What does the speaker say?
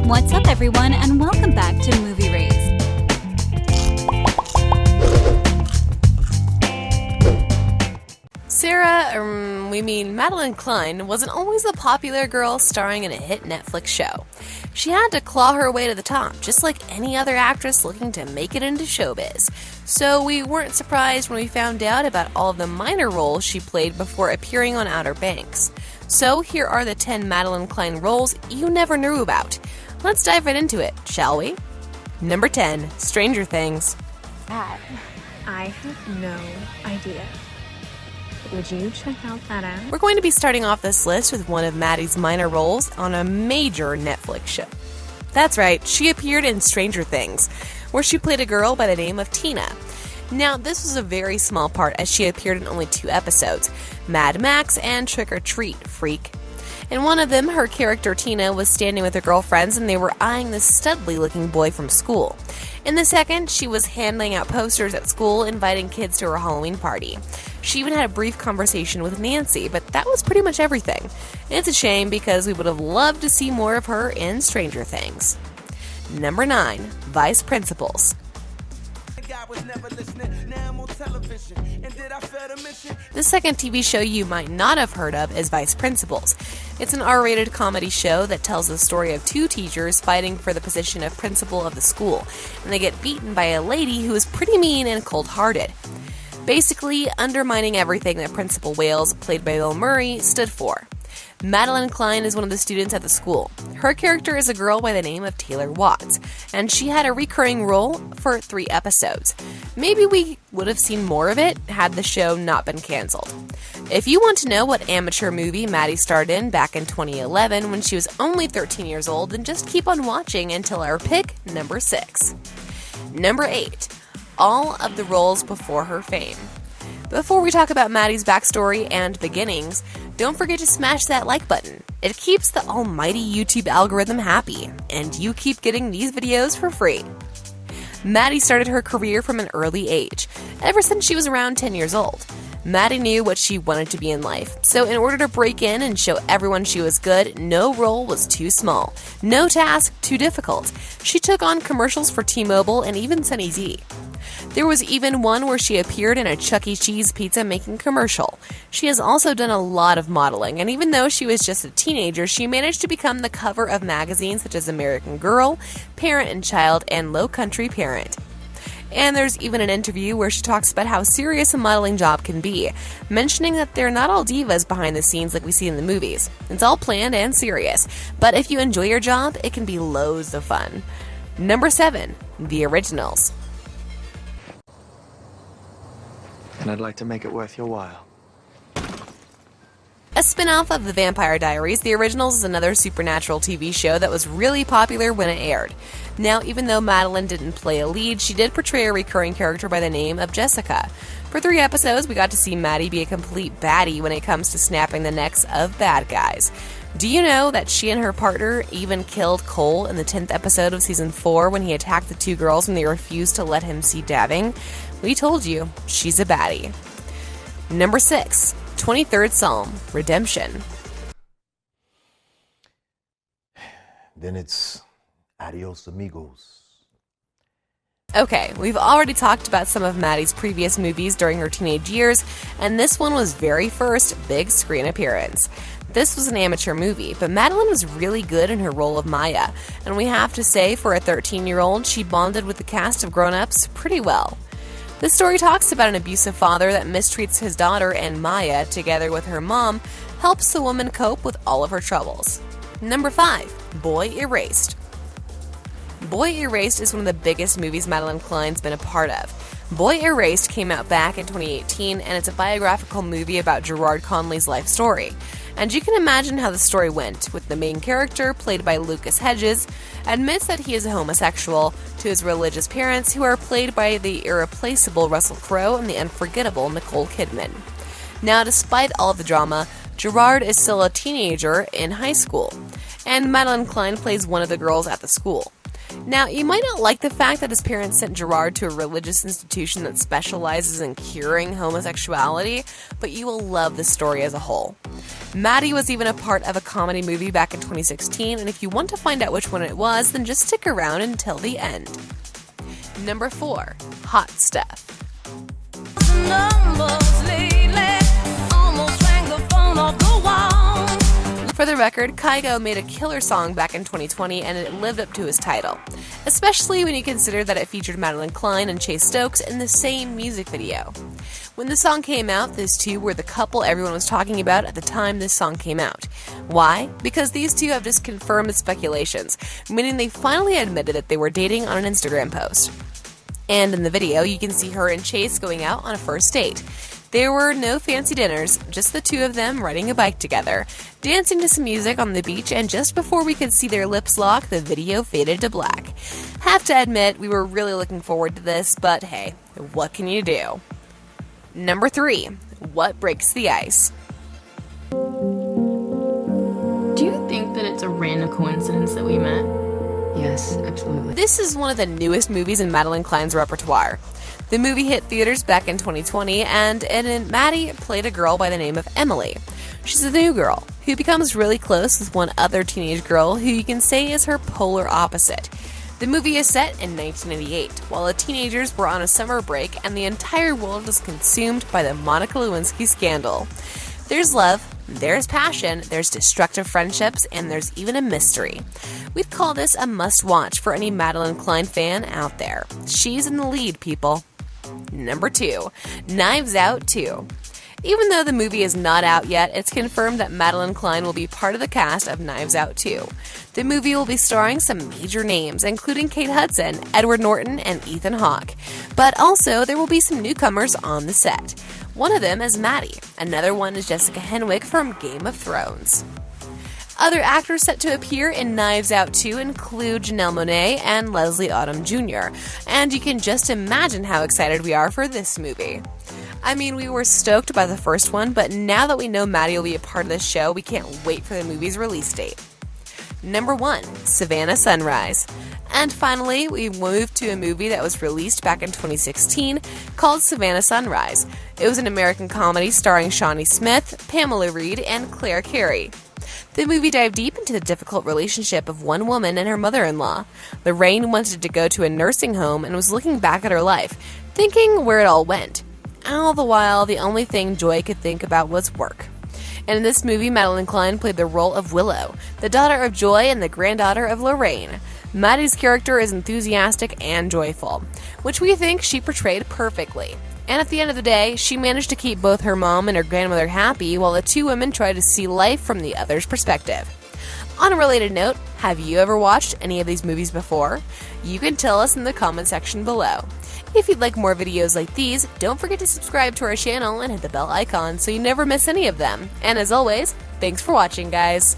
What's up, everyone, and welcome back to Movie Raised. Madelyn Cline wasn't always the popular girl starring in a hit Netflix show. She had to claw her way to the top, just like any other actress looking to make it into showbiz. So we weren't surprised when we found out about all of the minor roles she played before appearing on Outer Banks. So here are the 10 Madelyn Cline roles you never knew about. Let's dive right into it, shall we? Number 10, Stranger Things. That, I have no idea. Would you check out that ad? We're going to be starting off this list with one of Maddie's minor roles on a major Netflix show. That's right, she appeared in Stranger Things, where she played a girl by the name of Tina. Now, this was a very small part as she appeared in only 2 episodes, Mad Max and Trick or Treat, Freak. In one of them, her character Tina was standing with her girlfriends and they were eyeing this studly-looking boy from school. In the second, she was handing out posters at school inviting kids to her Halloween party. She even had a brief conversation with Nancy, but that was pretty much everything. It's a shame because we would have loved to see more of her in Stranger Things. Number 9, Vice Principals. The second TV show you might not have heard of is Vice Principals. It's an R-rated comedy show that tells the story of 2 teachers fighting for the position of principal of the school, and they get beaten by a lady who is pretty mean and cold-hearted. Basically, undermining everything that Principal Wales, played by Bill Murray, stood for. Madelyn Cline is one of the students at the school. Her character is a girl by the name of Taylor Watts, and she had a recurring role for 3 episodes. Maybe we would have seen more of it had the show not been canceled. If you want to know what amateur movie Maddie starred in back in 2011 when she was only 13 years old, then just keep on watching until our pick, number 6. Number 8. All of the roles before her fame. Before we talk about Maddie's backstory and beginnings, don't forget to smash that like button. It keeps the almighty YouTube algorithm happy, and you keep getting these videos for free. Maddie started her career from an early age, ever since she was around 10 years old. Maddie knew what she wanted to be in life, so in order to break in and show everyone she was good, no role was too small, no task too difficult. She took on commercials for T-Mobile and even Sunny D. There was even one where she appeared in a Chuck E. Cheese pizza making commercial. She has also done a lot of modeling, and even though she was just a teenager, she managed to become the cover of magazines such as American Girl, Parent and Child, and Low Country Parent. And there's even an interview where she talks about how serious a modeling job can be, mentioning that they're not all divas behind the scenes like we see in the movies. It's all planned and serious, but if you enjoy your job, it can be loads of fun. Number 7, The Originals. And I'd like to make it worth your while. A spin-off of The Vampire Diaries, The Originals is another supernatural TV show that was really popular when it aired. Now, even though Madelyn didn't play a lead, she did portray a recurring character by the name of Jessica. For 3 episodes, we got to see Maddie be a complete baddie when it comes to snapping the necks of bad guys. Do you know that she and her partner even killed Cole in the 10th episode of season 4 when he attacked the 2 girls when they refused to let him see dabbing? We told you, she's a baddie. Number 6, 23rd Psalm, Redemption. Then it's adios amigos. Okay, we've already talked about some of Maddie's previous movies during her teenage years, and this one was very first big screen appearance. This was an amateur movie, but Madelyn was really good in her role of Maya, and we have to say, for a 13-year-old, she bonded with the cast of grown-ups pretty well. The story talks about an abusive father that mistreats his daughter, and Maya, together with her mom, helps the woman cope with all of her troubles. Number 5, Boy Erased. Boy Erased is one of the biggest movies Madelyn Cline's been a part of. Boy Erased came out back in 2018, and it's a biographical movie about Gerard Conley's life story. And you can imagine how the story went, with the main character, played by Lucas Hedges, admits that he is a homosexual to his religious parents, who are played by the irreplaceable Russell Crowe and the unforgettable Nicole Kidman. Now, despite all of the drama, Gerard is still a teenager in high school, and Madelyn Cline plays one of the girls at the school. Now, you might not like the fact that his parents sent Gerard to a religious institution that specializes in curing homosexuality, but you will love the story as a whole. Maddie was even a part of a comedy movie back in 2016, and if you want to find out which one it was, then just stick around until the end. Number 4. Hot Stuff. For the record, Kygo made a killer song back in 2020 and it lived up to his title, especially when you consider that it featured Madelyn Cline and Stokes in the same music video. When the song came out, these two were the couple everyone was talking about at the time this song came out. Why? Because these two have just confirmed the speculations, meaning they finally admitted that they were dating on an Instagram post. And in the video, you can see her and Chase going out on a first date. There were no fancy dinners, just the two of them riding a bike together, dancing to some music on the beach, and just before we could see their lips lock, the video faded to black. Have to admit, we were really looking forward to this, but hey, what can you do? Number 3. What breaks the ice? Do you think that it's a random coincidence that we met? Yes, absolutely. This is one of the newest movies in Madelyn Cline's repertoire. The movie hit theaters back in 2020, and in it, Maddie played a girl by the name of Emily. She's a new girl who becomes really close with one other teenage girl who you can say is her polar opposite. The movie is set in 1988, while the teenagers were on a summer break and the entire world was consumed by the Monica Lewinsky scandal. There's love, there's passion, there's destructive friendships, and there's even a mystery. We'd call this a must-watch for any Madelyn Cline fan out there. She's in the lead, people. Number 2. Knives Out 2. Even though the movie is not out yet, it's confirmed that Madelyn Cline will be part of the cast of Knives Out 2. The movie will be starring some major names, including Kate Hudson, Edward Norton, and Ethan Hawke. But also, there will be some newcomers on the set. One of them is Maddie. Another one is Jessica Henwick from Game of Thrones. Other actors set to appear in Knives Out 2 include Janelle Monáe and Leslie Odom Jr., and you can just imagine how excited we are for this movie. I mean, we were stoked by the first one, but now that we know Maddie will be a part of this show, we can't wait for the movie's release date. Number 1. SAVANNAH Sunrise. And finally, we moved to a movie that was released back in 2016 called SAVANNAH Sunrise. It was an American comedy starring Shawnee Smith, Pamela Reed, and Claire Carey. The movie dived deep into the difficult relationship of one woman and her mother-in-law. Lorraine wanted to go to a nursing home and was looking back at her life, thinking where it all went. All the while, the only thing Joy could think about was work. And in this movie, Madelyn Cline played the role of Willow, the daughter of Joy and the granddaughter of Lorraine. Maddie's character is enthusiastic and joyful, which we think she portrayed perfectly. And at the end of the day, she managed to keep both her mom and her grandmother happy while the two women tried to see life from the other's perspective. On a related note, have you ever watched any of these movies before? You can tell us in the comment section below. If you'd like more videos like these, don't forget to subscribe to our channel and hit the bell icon so you never miss any of them. And as always, thanks for watching, guys.